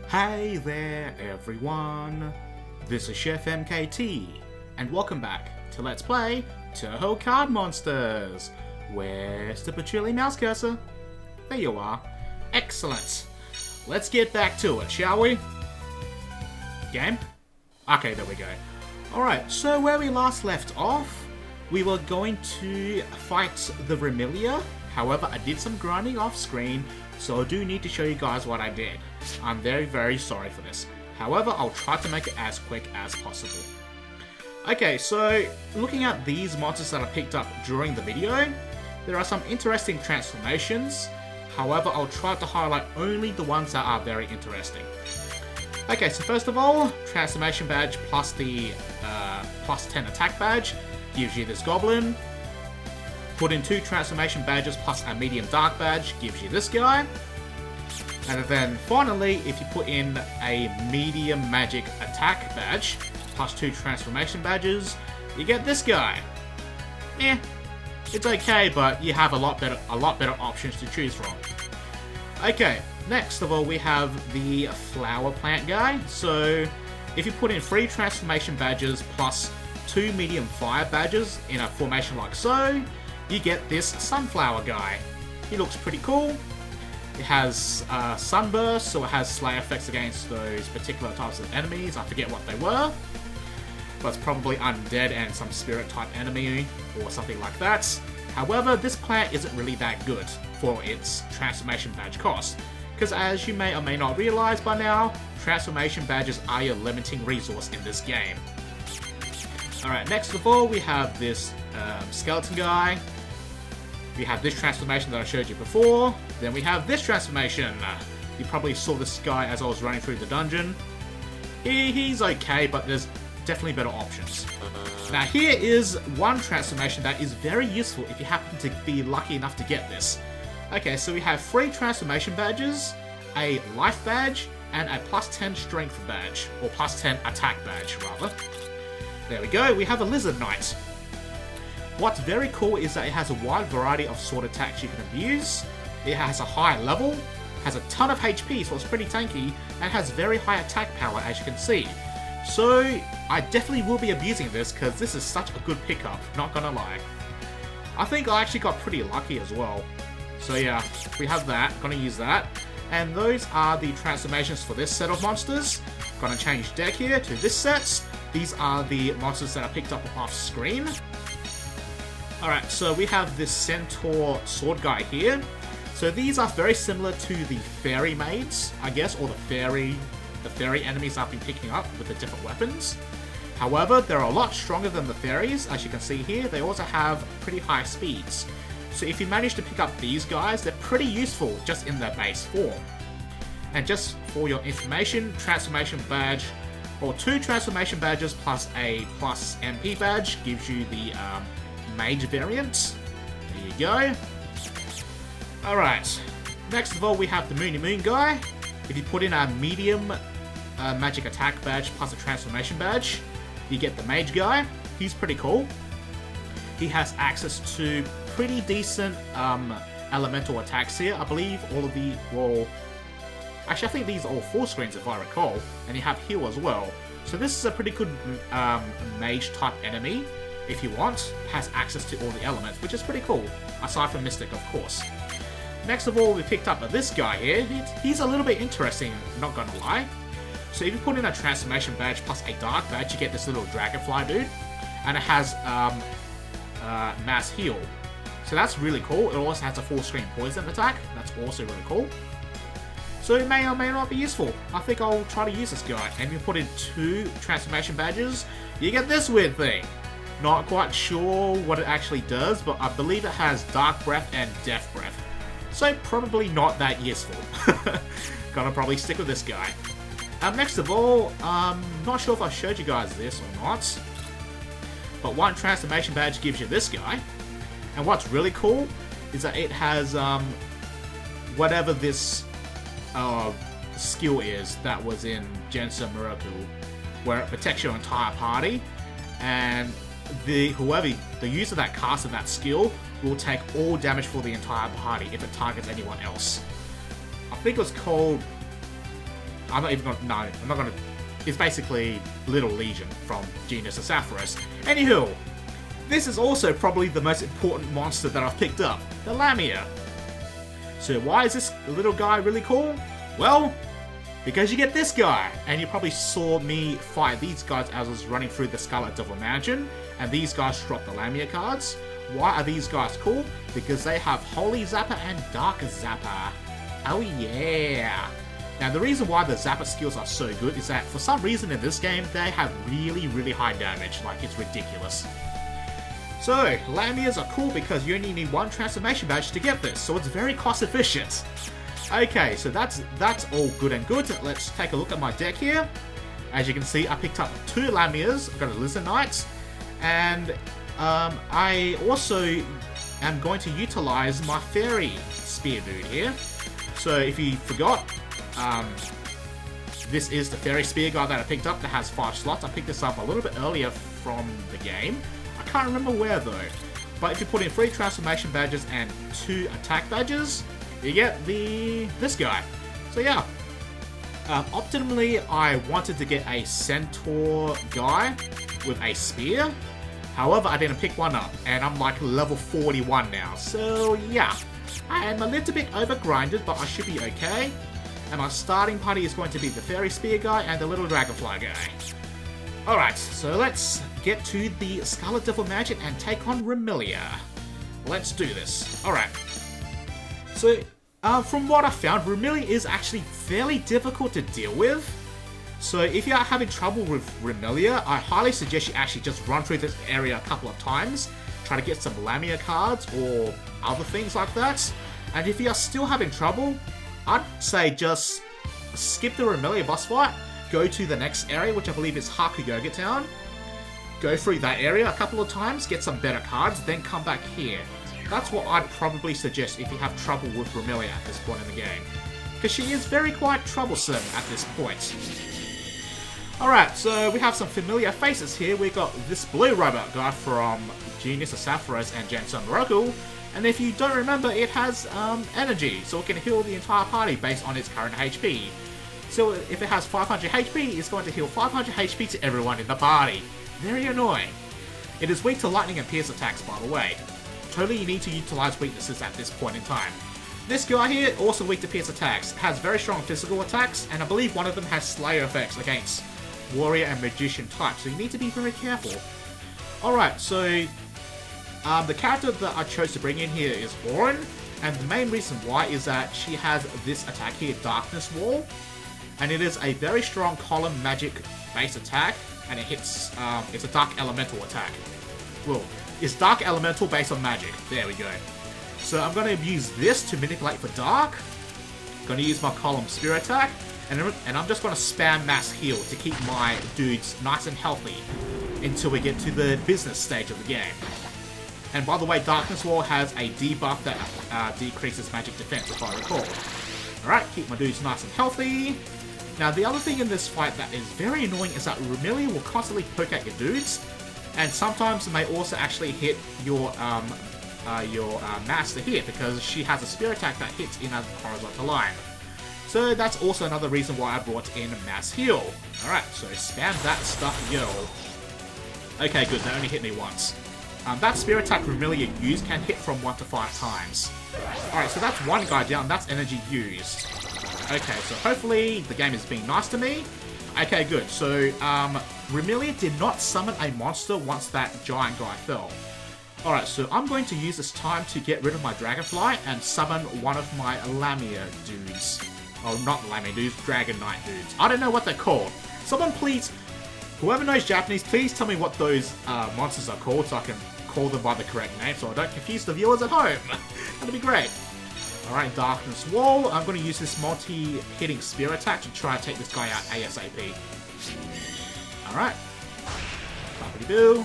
Hey there everyone, this is Chef MKT, and welcome back to Let's Play Touhou Card Monsters. Where's the patchouli mouse cursor? There you are. Excellent. Let's get back to it, shall we? Game? Okay, there we go. Alright, so where we last left off, we were going to fight the Remilia. However, I did some grinding off screen, so I do need to show you guys what I did. I'm very sorry for this. However, I'll try to make it as quick as possible. Okay, so looking at these monsters that I picked up during the video, there are some interesting transformations. However, I'll try to highlight only the ones that are very interesting. Okay, so first of all, transformation badge plus the plus 10 attack badge gives you this goblin. Put in 2 transformation badges plus a medium dark badge gives you this guy. And then finally, if you put in a medium magic attack badge plus 2 transformation badges, you get this guy. Eh, it's okay, but you have a lot better options to choose from. Okay, next of all we have the flower plant guy. So if you put in 3 transformation badges plus 2 medium fire badges in a formation like so, you get this sunflower guy. He looks pretty cool. It has sunburst, so it has slayer effects against those particular types of enemies. I forget what they were, but it's probably undead and some spirit type enemy or something like that. However, this plant isn't really that good for its transformation badge cost, because as you may or may not realize by now, transformation badges are your limiting resource in this game. Alright, next of all we have this skeleton guy. We have this transformation that I showed you before. Then we have this transformation. You probably saw this guy as I was running through the dungeon. He's okay, but there's definitely better options. Now here is one transformation that is very useful if you happen to be lucky enough to get this. Okay, so we have 3 transformation badges, a life badge, and a plus 10 strength badge, or plus 10 attack badge rather. There we go, we have a lizard knight. What's very cool is that it has a wide variety of sword attacks you can abuse. It has a high level, has a ton of HP, so it's pretty tanky, and has very high attack power as you can see. So I definitely will be abusing this because this is such a good pickup, not gonna lie. I think I actually got pretty lucky as well. So yeah, we have that, gonna use that. And those are the transformations for this set of monsters. Gonna change deck here to this set. These are the monsters that I picked up off screen. Alright, so we have this centaur sword guy here. So these are very similar to the fairy maids, I guess, or the fairy enemies I've been picking up with the different weapons. However, they're a lot stronger than the fairies, as you can see here. They also have pretty high speeds. So if you manage to pick up these guys, they're pretty useful just in their base form. And just for your information, transformation badge, or 2 transformation badges plus a plus MP badge gives you the mage variant. There you go. Alright, next of all we have the Moony Moon guy. If you put in a medium magic attack badge plus a transformation badge, you get the mage guy. He's pretty cool. He has access to pretty decent elemental attacks here. I believe all of the, well, actually I think these are all full screens if I recall, and you have heal as well. So this is a pretty good mage type enemy. If you want, has access to all the elements, which is pretty cool, aside from Mystic, of course. Next of all, we picked up this guy here. He's a little bit interesting, not gonna lie. So if you put in a transformation badge plus a dark badge, you get this little dragonfly dude, and it has mass heal. So that's really cool. It also has a full screen poison attack. That's also really cool. So it may or may not be useful. I think I'll try to use this guy. And if you put in 2 transformation badges, you get this weird thing. Not quite sure what it actually does, but I believe it has Dark Breath and Death Breath. So probably not that useful. Gonna probably stick with this guy. Next of all, not sure if I showed you guys this or not, but 1 transformation badge gives you this guy. And what's really cool is that it has whatever this skill is that was in Gensa Miracle, where it protects your entire party, and the user that casted that skill will take all damage for the entire party if it targets anyone else. I think it was called I'm not even gonna... No, I'm not gonna... It's basically Little Legion from Genius of Sapphirus. Anywho, this is also probably the most important monster that I've picked up, the Lamia. So why is this little guy really cool? Well, because you get this guy, and you probably saw me fight these guys as I was running through the Scarlet Devil Mansion, and these guys drop the Lamia cards. Why are these guys cool? Because they have Holy Zapper and Dark Zapper. Oh yeah! Now the reason why the Zapper skills are so good is that for some reason in this game they have really, really high damage, like it's ridiculous. So, Lamias are cool because you only need one transformation badge to get this, so it's very cost efficient. Okay, so that's all good and good. Let's take a look at my deck here. As you can see, I picked up 2 Lamias, I've got a Lizard Knight, and I also am going to utilize my Fairy Spear dude here. So if you forgot, this is the Fairy Spear guy that I picked up that has 5 slots. I picked this up a little bit earlier from the game. I can't remember where though. But if you put in 3 transformation badges and 2 attack badges, you get this guy. So yeah. Optimally, I wanted to get a Centaur guy with a spear. However, I didn't pick one up, and I'm like level 41 now. So yeah, I am a little bit overgrinded, but I should be okay. And my starting party is going to be the Fairy Spear guy and the little Dragonfly guy. Alright, so let's get to the Scarlet Devil Mansion and take on Remilia. Let's do this. Alright. So, from what I found, Remilia is actually fairly difficult to deal with. So if you're having trouble with Remilia, I highly suggest you actually just run through this area a couple of times, try to get some Lamia cards or other things like that. And if you're still having trouble, I'd say just skip the Remilia boss fight, go to the next area, which I believe is Hakuyoga Town. Go through that area a couple of times, get some better cards, then come back here. That's what I'd probably suggest if you have trouble with Remilia at this point in the game, because she is very quite troublesome at this point. Alright, so we have some familiar faces here. We got this blue robot guy from Genius of Sapphirus and Gensun Roku, and if you don't remember, it has energy, so it can heal the entire party based on its current HP. So if it has 500 HP, it's going to heal 500 HP to everyone in the party. Very annoying. It is weak to lightning and pierce attacks, by the way. Totally you need to utilize weaknesses at this point in time. This guy here, also weak to pierce attacks, has very strong physical attacks, and I believe one of them has Slayer effects against Warrior and Magician types, so you need to be very careful. Alright, so the character that I chose to bring in here is Auron, and the main reason why is that she has this attack here, Darkness Wall, and it is a very strong column magic base attack, and it hits, it's a Dark Elemental attack. Well, it's Dark Elemental based on magic. There we go. So I'm going to use this to manipulate for Dark. I'm going to use my column Spear attack, and I'm just going to spam mass heal to keep my dudes nice and healthy until we get to the business stage of the game. And by the way, Darkness Wall has a debuff that decreases magic defense, if I recall. Alright, keep my dudes nice and healthy. Now, the other thing in this fight that is very annoying is that Remilia will constantly poke at your dudes, and sometimes may also actually hit your master here, because she has a spear attack that hits in a horizontal line. So that's also another reason why I brought in mass heal. Alright, so spam that stuff, yo. Okay, good, they only hit me once. That spear attack Remilia used can hit from 1 to 5 times. Alright, so that's one guy down, that's energy used. Okay, so hopefully the game is being nice to me. Okay, good, so Remilia did not summon a monster once that giant guy fell. Alright, so I'm going to use this time to get rid of my Dragonfly and summon one of my Lamia dudes. Oh, not Lamia dudes, Dragon Knight dudes. I don't know what they're called. Someone please, whoever knows Japanese, please tell me what those monsters are called so I can call them by the correct name so I don't confuse the viewers at home. That'd be great. Alright, Darkness Wall. I'm going to use this multi-hitting spear attack to try and take this guy out ASAP. Alright. Boppity-boo.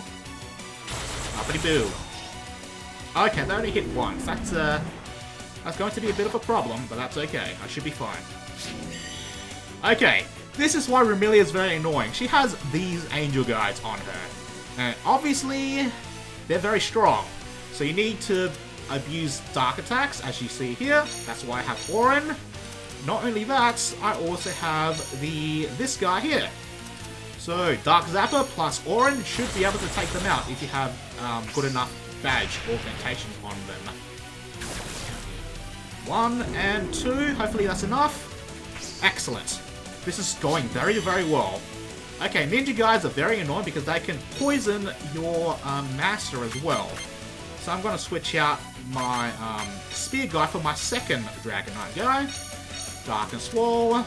Boppity-boo. Okay, they only hit once. That's going to be a bit of a problem, but that's okay. I should be fine. Okay, this is why Remilia is very annoying. She has these angel guides on her. And obviously, they're very strong. So you need to abuse dark attacks, as you see here. That's why I have Auron. not only that, I also have this guy here. So Dark Zapper plus Orange should be able to take them out if you have good enough badge augmentation on them. 1 and 2, hopefully that's enough. Excellent. This is going very, very well. Okay, ninja guys are very annoying because they can poison your master as well. So I'm going to switch out my spear guy for my second Dragon Knight guy. Dark and Swole.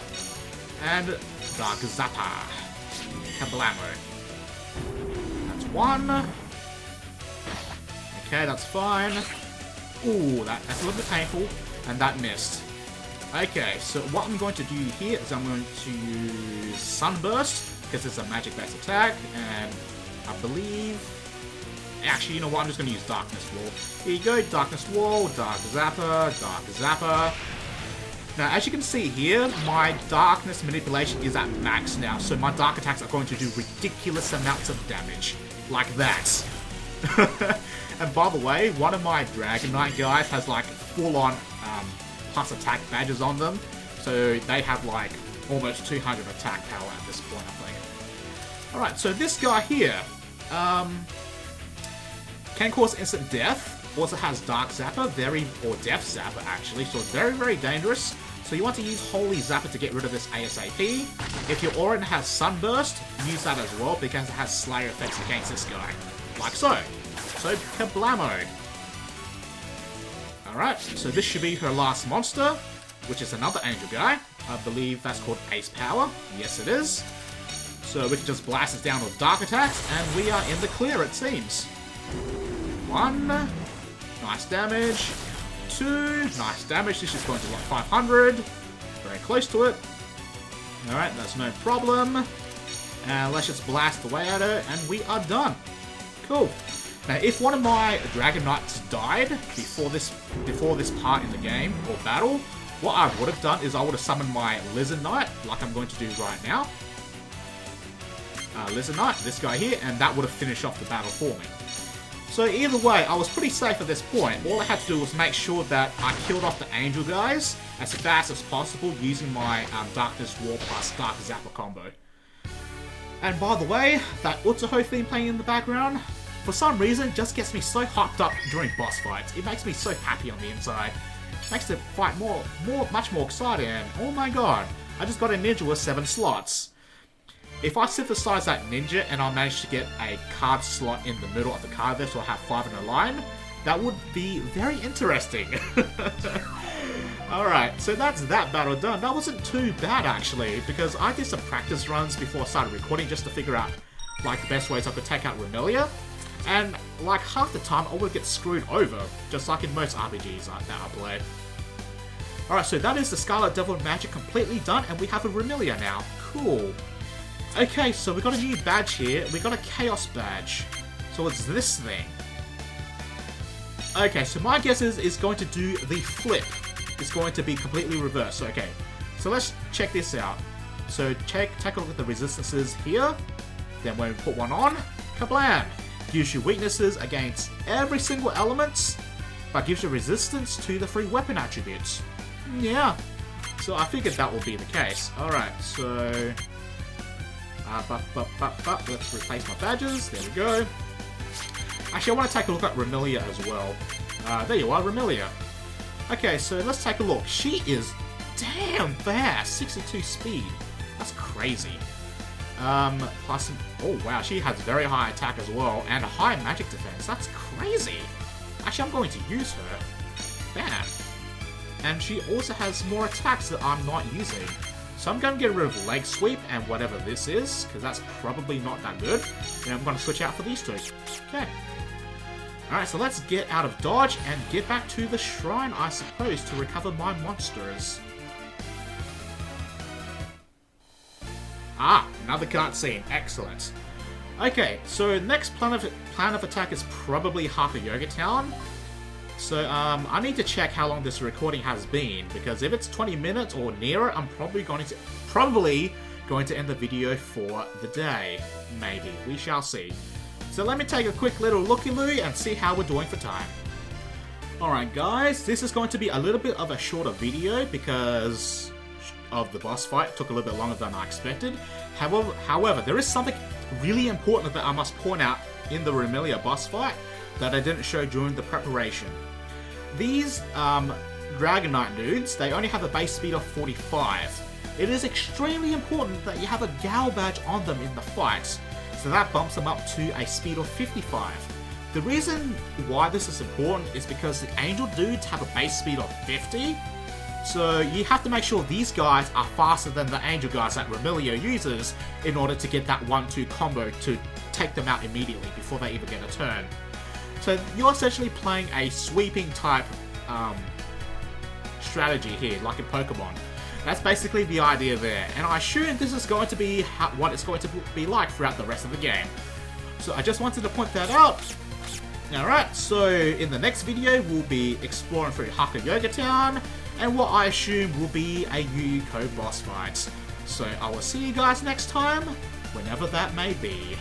And Dark Zapper. Kablamo. That's 1. Okay, that's fine. Ooh, that's a little bit painful. And that missed. Okay, so what I'm going to do here is I'm going to use Sunburst, because it's a magic-based attack, and I believe... Actually, you know what, I'm just going to use Darkness Wall. Here you go, Darkness Wall, Dark Zapper, Dark Zapper. Now, as you can see here, my Darkness Manipulation is at max now, so my Dark attacks are going to do ridiculous amounts of damage. Like that. And by the way, one of my Dragon Knight guys has like full-on plus attack badges on them, so they have like almost 200 attack power at this point, I think. Alright, so this guy here can cause instant death, also has Dark Zapper, or Death Zapper actually, so very, very dangerous. So you want to use Holy Zapper to get rid of this ASAP. If your Orin has Sunburst, use that as well because it has Slayer effects against this guy. Like so. So, kablamo. Alright, so this should be her last monster, which is another angel guy. I believe that's called Ace Power. Yes, it is. So we can just blast it down with Dark Attacks, and we are in the clear, it seems. 1. Nice damage. 2. Nice damage. This is going to like 500. Very close to it. Alright, that's no problem. And let's just blast away at her, and we are done. Cool. Now, if one of my Dragon Knights died before this part in the game, or battle, what I would have done is I would have summoned my Lizard Knight, like I'm going to do right now. Lizard Knight, this guy here, and that would have finished off the battle for me. So either way, I was pretty safe at this point. All I had to do was make sure that I killed off the Angel guys as fast as possible using my Darkness Wall plus Dark Zapper combo. And by the way, that Touhou theme playing in the background, for some reason, just gets me so hyped up during boss fights. It makes me so happy on the inside. Makes the fight much more exciting, and oh my god, I just got a ninja with 7 slots. If I synthesize that ninja and I manage to get a card slot in the middle of the card there so I have 5 in a line, that would be very interesting. Alright, so that's that battle done. That wasn't too bad actually, because I did some practice runs before I started recording just to figure out like the best ways I could take out Remilia. And like half the time I would get screwed over, just like in most RPGs that I play. Alright, so that is the Scarlet Devil Magic completely done, and we have a Remilia now. Cool. Okay, so we got a new badge here. We got a Chaos badge. So it's this thing. Okay, so my guess is it's going to do the flip. It's going to be completely reversed. Okay, so let's check this out. So take a look at the resistances here. Then when we put one on, kablam! Gives you weaknesses against every single element, but gives you resistance to the 3 weapon attributes. Yeah, so I figured that will be the case. Alright, so... let's replace my badges. There we go. Actually, I want to take a look at Remilia as well. There you are, Remilia. Okay, so let's take a look. She is damn fast. 62 speed. That's crazy. Plus, oh wow, she has very high attack as well, and a high magic defense. That's crazy. Actually, I'm going to use her. Bam. And she also has more attacks that I'm not using. So I'm going to get rid of Leg Sweep and whatever this is, because that's probably not that good. And I'm going to switch out for these two. Okay. Alright, so let's get out of dodge and get back to the shrine, I suppose, to recover my monsters. Ah, another cutscene. Excellent. Okay, so next plan of attack is probably Hatha Yoga Town. So, I need to check how long this recording has been, because if it's 20 minutes or nearer, I'm probably going to end the video for the day. Maybe. We shall see. So let me take a quick little looky-loo and see how we're doing for time. Alright guys, this is going to be a little bit of a shorter video because of the boss fight took a little bit longer than I expected. However, there is something really important that I must point out in the Remilia boss fight that I didn't show during the preparation. These Dragon Knight dudes, they only have a base speed of 45. It is extremely important that you have a Gal badge on them in the fights, so that bumps them up to a speed of 55. The reason why this is important is because the Angel dudes have a base speed of 50, so you have to make sure these guys are faster than the Angel guys that Remilia uses in order to get that 1-2 combo to take them out immediately before they even get a turn. So you're essentially playing a sweeping type strategy here, like in Pokemon. That's basically the idea there, and I assume this is going to be what it's going to be like throughout the rest of the game. So I just wanted to point that out. Alright, so in the next video we'll be exploring through Haka-Yoga Town, and what I assume will be a Yuko boss fight. So I will see you guys next time, whenever that may be.